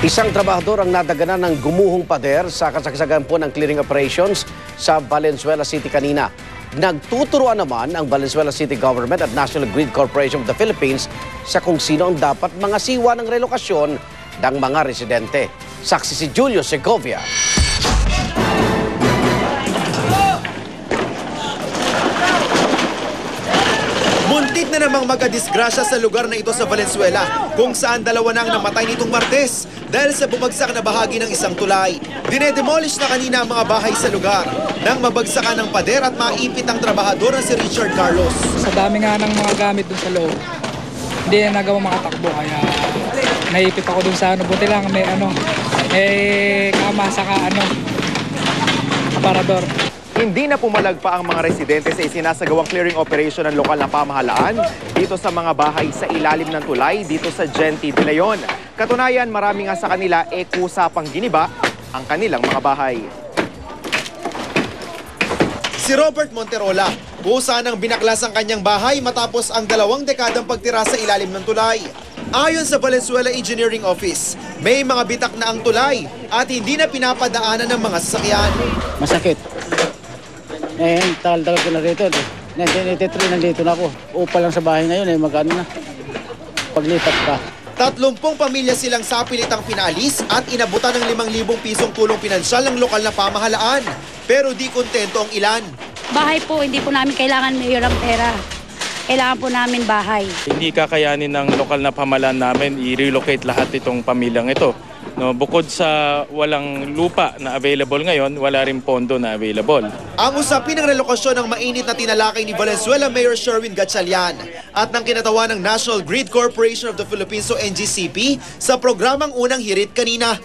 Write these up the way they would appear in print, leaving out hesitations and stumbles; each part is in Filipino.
Isang trabahador ang nadaganan ng gumuhong pader sa kasagsagan po ng clearing operations sa Valenzuela City kanina. Nagtuturuan naman ang Valenzuela City Government at National Grid Corporation of the Philippines sa kung sino ang dapat mga siwa ng relokasyon ng mga residente. Saksi si Julio Segovia. Muntik na namang magkadisgrasya sa lugar na ito sa Valenzuela, kung saan dalawa na ang namatay nitong Martes dahil sa bumagsak na bahagi ng isang tulay. Dinedemolish na kanina ang mga bahay sa lugar nang mabagsakan ng pader at maipit ang trabahador na si Richard Carlos. Sa dami nga ng mga gamit dun sa loob, hindi na nagawa makatakbo, kaya naipit ako dun sa buti lang may kama saka aparador. Hindi na pumalagpa ang mga residente sa isinasagawang clearing operation ng lokal na pamahalaan dito sa mga bahay sa ilalim ng tulay dito sa Gente de Leon. Katunayan, marami nga sa kanila kusa pang giniba ang kanilang mga bahay. Si Robert Monterola, kusa nang binaklas ang kanyang bahay matapos ang 2 dekadang pagtira sa ilalim ng tulay. Ayon sa Valenzuela Engineering Office, may mga bitak na ang tulay at hindi na pinapadaanan ng mga sasakyan. Masakit. Tagal-tagal ko na rito. 1983 nandito na ako. Upa lang sa bahay ngayon magkano na. Paglipat pa. 30 pamilya silang sapilitang pinalis at inabutan ng 5,000 pisong tulong pinansyal ng lokal na pamahalaan. Pero di kontento ang ilan. Bahay po, hindi po namin kailangan mayor ang pera. Kailangan po namin bahay. Hindi kakayanin ng lokal na pamahalaan namin i-relocate lahat itong pamilyang ito. No, bukod sa walang lupa na available ngayon, wala rin pondo na available. Ang usapin ng relokasyon ng mainit na tinalakay ni Valenzuela Mayor Sherwin Gatchalian at ng kinatawa ng National Grid Corporation of the Philippines o NGCP sa programang Unang Hirit kanina.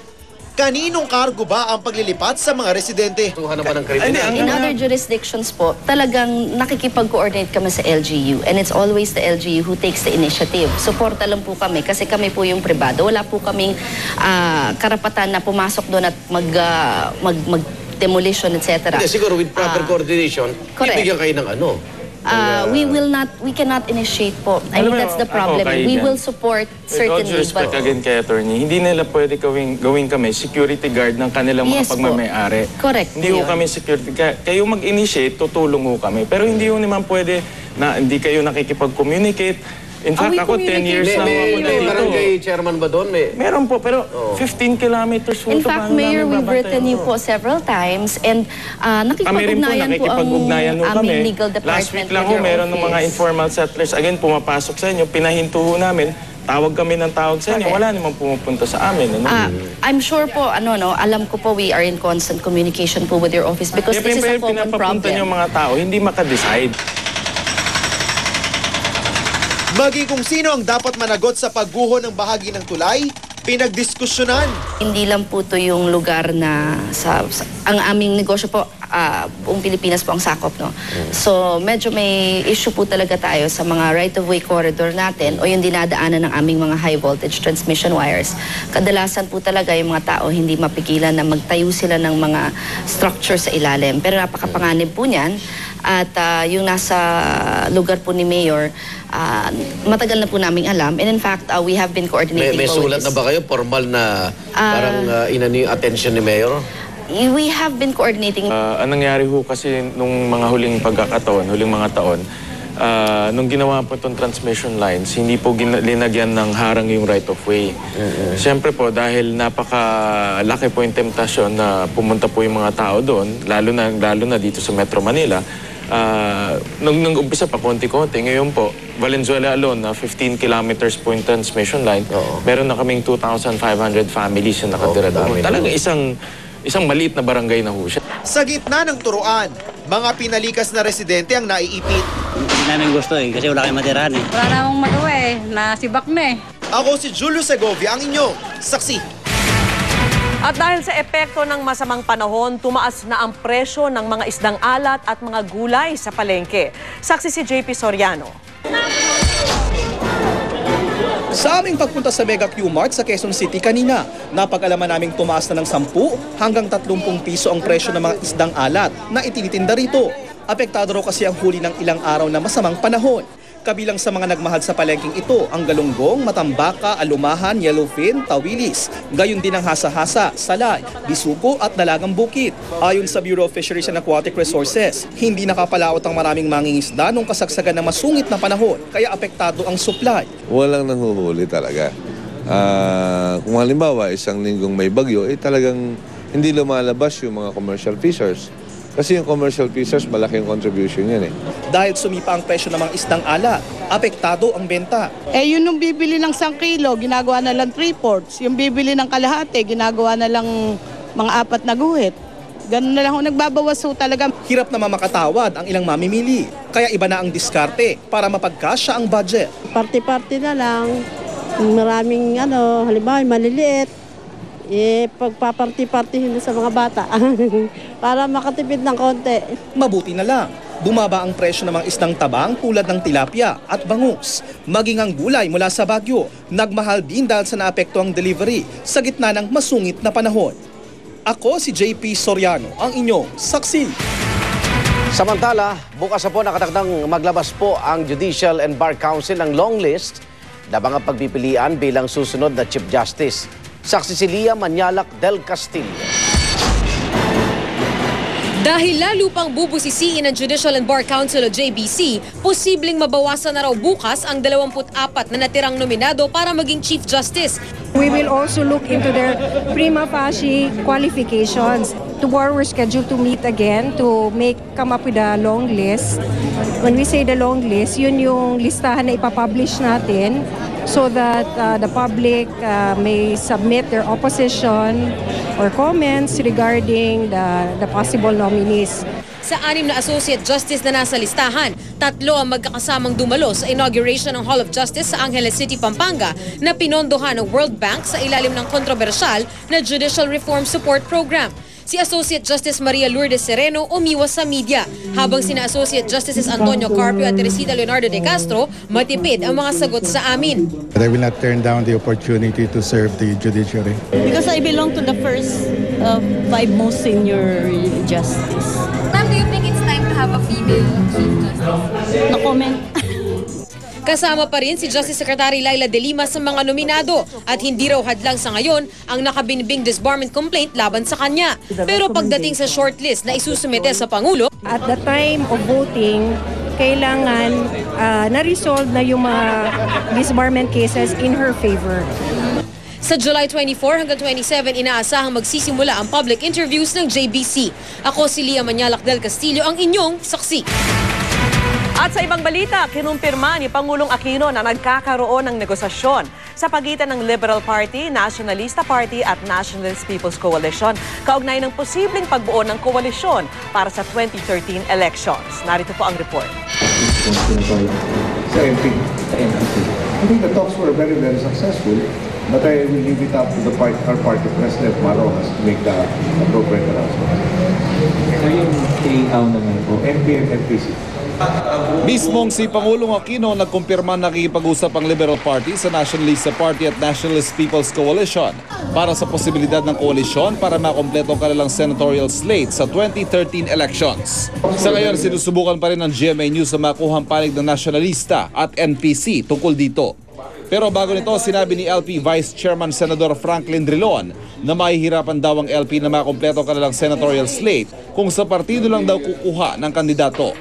Kaninong kargo ba ang paglilipat sa mga residente? In other jurisdictions po, talagang nakikipag-coordinate kami sa LGU and it's always the LGU who takes the initiative. Suporta lang po kami kasi kami po yung pribado. Wala po kaming karapatan na pumasok doon at mag-demolition, etc. Hindi, siguro with proper coordination, bibigyan kayo ng we cannot initiate po. I mean, that's the problem. We will support certainly. With all due respect again kay attorney, hindi nila pwede gawin kami security guard ng kanilang mga pagmamayari. Correct. Hindi ko kami security guard. Kayo mag-initiate, tutulong ko kami. Pero hindi ko naman pwede na hindi kayo nakikipag-communicate. In fact, ako 10 years na ako dito. May barangay chairman ba doon? Meron po, pero 15 kilometers po. In fact, Mayor, we've written you po several times and nakikipag-ugnayan po ang aming legal department. Last week lang po, meron ng mga informal settlers. Again, pumapasok sa inyo, pinahinto ho namin. Tawag kami ng tawag sa inyo. Wala namang pumupunta sa amin. I'm sure po, alam ko po we are in constant communication po with your office because this is a common problem. Pinapapunta niyo mga tao, hindi makadecide. Maging kung sino ang dapat managot sa pagguho ng bahagi ng tulay, pinagdiskusyonan. Hindi lang po ito yung lugar na ang aming negosyo po, buong Pilipinas po ang sakop, no? So, medyo may issue po talaga tayo sa mga right-of-way corridor natin o yung dinadaanan ng aming mga high-voltage transmission wires. Kadalasan po talaga yung mga tao hindi mapigilan na magtayo sila ng mga structure sa ilalim. Pero napakapanganib po niyan. At yung nasa lugar po ni Mayor, matagal na po naming alam. And in fact, we have been coordinating may sulat na ba kayo? Formal na parang inani yung attention ni Mayor? We have been coordinating. Ang nangyari ho kasi nung mga huling mga taon, nung ginawa po itong transmission lines, hindi po linagyan ng harang yung right of way. Siyempre po, dahil napakalaki po yung temptasyon na pumunta po yung mga tao doon, lalo na dito sa Metro Manila, nung umpisa pa konti-konti, ngayon po, Valenzuela alone, 15 kilometers po yung transmission line, meron na kaming 2,500 families na nakatira doon. Talaga isang maliit na barangay na ho siya. Sa gitna ng turuan, mga pinalikas na residente ang naiipit. Hindi namin gusto kasi wala kayong matirahan Wala namang magawa nasibak na Ako si Julio Segovia, ang inyong saksi. At dahil sa epekto ng masamang panahon, tumaas na ang presyo ng mga isdang alat at mga gulay sa palengke. Saksi si JP Soriano. Sa aming pagpunta sa Mega Q-Mart sa Quezon City kanina, napag-alaman naming tumaas na ng 10 hanggang 30 piso ang presyo ng mga isdang alat na itinitinda rito. Apektado raw kasi ang huli ng ilang araw na masamang panahon. Kabilang sa mga nagmahal sa palengking ito ang galunggong, matambaka, alumahan, yellowfin, tawilis, gayon din ang hasa-hasa, salay, bisugo at dalagang bukid. Ayon sa Bureau of Fisheries and Aquatic Resources, hindi nakapalaot ang maraming mangingisda nung kasagsagan ng masungit na panahon, kaya apektado ang supply. Walang nanghuhuli talaga. Kung halimbawa isang linggong may bagyo, talagang hindi lumalabas yung mga commercial fishers. Kasi yung commercial fishers, malaki yung contribution yan eh. Dahil sumipa ang presyo ng mga isdang alat, apektado ang benta. Yun yung bibili ng 1 kilo, ginagawa na lang 3/4. Yung bibili ng kalahati, ginagawa na lang mga 4 na guhit. Ganun na lang ako nagbabawas talaga. Hirap na makatawad ang ilang mamimili. Kaya iba na ang diskarte para mapagkasya ang budget. Party-party na lang. Maraming halimbawa maliliit. Pagpaparty-party sa mga bata para makatipid ng konti. Mabuti na lang, bumaba ang presyo ng mga isdang tabang tulad ng tilapia at bangus. Maging ang gulay mula sa Baguio, nagmahal din dahil sa naapektuang delivery sa gitna ng masungit na panahon. Ako si JP Soriano, ang inyong saksi. Samantala, bukas na po nakatakdang maglabas po ang Judicial and Bar Council ng long list na mga pagpipilian bilang susunod na Chief Justice. Saksi si Lia Manyalak del Castillo. Dahil lalo pang bubusisiin ng Judicial and Bar Council o JBC, posibleng mabawasan na raw bukas ang 24 na natirang nominado para maging Chief Justice. We will also look into their prima facie qualifications. Tomorrow we're scheduled to meet again to come up with a long list. When we say the long list, yun yung listahan na ipapublish natin so that the public may submit their opposition or comments regarding the possible nominees. Sa 6 na Associate Justice na nasa listahan, 3 ang magkakasamang dumalo sa inauguration ng Hall of Justice sa Angeles City, Pampanga na pinondohan ng World Bank sa ilalim ng kontrobersyal na Judicial Reform Support Program. Si Associate Justice Maria Lourdes Sereno umiwas sa media, habang sina Associate Justices Antonio Carpio at Teresita Leonardo de Castro matipid ang mga sagot sa amin. I will not turn down the opportunity to serve the judiciary. Because I belong to the first 5 most senior justice. Ma'am, do you think it's time to have a female Chief Justice? No comment. Kasama pa rin si Justice Secretary Laila De Lima sa mga nominado at hindi raw hadlang sa ngayon ang nakabinbing disbarment complaint laban sa kanya. Pero pagdating sa shortlist na isusumite sa Pangulo, at the time of voting, kailangan na-resolve na yung mga disbarment cases in her favor. Sa July 24 hanggang 27, inaasahang magsisimula ang public interviews ng JBC. Ako si Lia Manyalak del Castillo, ang inyong saksi. At sa ibang balita, kinumpirma ni Pangulong Aquino na nagkakaroon ng negosasyon sa pagitan ng Liberal Party, Nationalista Party at Nationalist People's Coalition kaugnay ng posibleng pagbuo ng koalisyon para sa 2013 elections. Narito po ang report. Sa NPC. I think the talks were very, very successful, but I will leave it up to our party president, Marojas, to make the appropriate announcement. So yung KAW naman po? NP and NPC. Mismong si Pangulong Aquino nagkumpirma na nakikipag-usap ang Liberal Party sa Nationalista Party at Nationalist People's Coalition para sa posibilidad ng koalisyon para makompleto ang kanilang senatorial slate sa 2013 elections. Sa ngayon, sinusubukan pa rin ng GMA News na makuhang panig ng Nationalista at NPC tungkol dito. Pero bago nito, sinabi ni LP Vice Chairman Senador Franklin Drilon na mahihirapan daw ang LP na makompleto ang kanilang senatorial slate kung sa partido lang daw kukuha ng kandidato.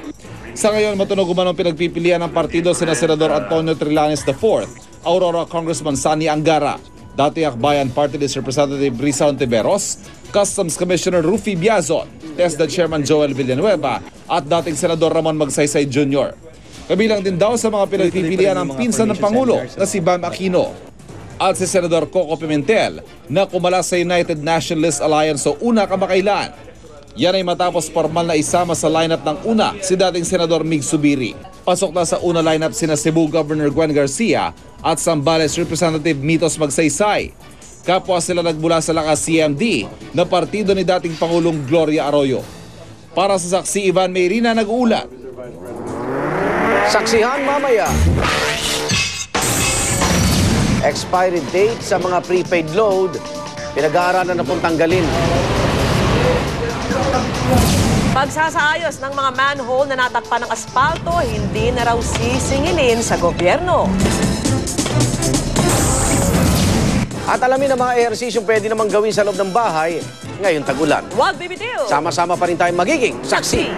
Sa ngayon, matunog umano pinagpipilian ng partido sina Senador Antonio Trillanes IV, Aurora Congressman Sani Angara, dating Akbayan Party List Representative Risa Ontiveros, Customs Commissioner Rufy Biazon, TESDA Chairman Joel Villanueva at dating Senador Ramon Magsaysay Jr. Kabilang din daw sa mga pinagpipilian ng pinsan ng Pangulo na si Bam Aquino at si Senador Coco Pimentel na kumala sa United Nationalist Alliance o una kamakailan. Yan ay matapos formal na isama sa lineup ng una si dating Senador Mig Subiri. Pasok na sa una lineup sina Cebu Governor Gwen Garcia at Zambales Representative Mitos Magsaysay. Kapwa sila nagmula sa lakas CMD na partido ni dating Pangulong Gloria Arroyo. Para sa saksi, Ivan Mayrina nag-uulat. Saksihan mamaya. Expiry date sa mga prepaid load, pinag-aaralan na pong tanggalin. Pagsasaayos ng mga manhole na natakpan ng asfalto, hindi na raw sisingilin sa gobyerno. At alamin ang mga ehersisyong pwede namang gawin sa loob ng bahay ngayong tag-ulan. Huwag bibitiw! Sama-sama pa rin tayong magiging saksi.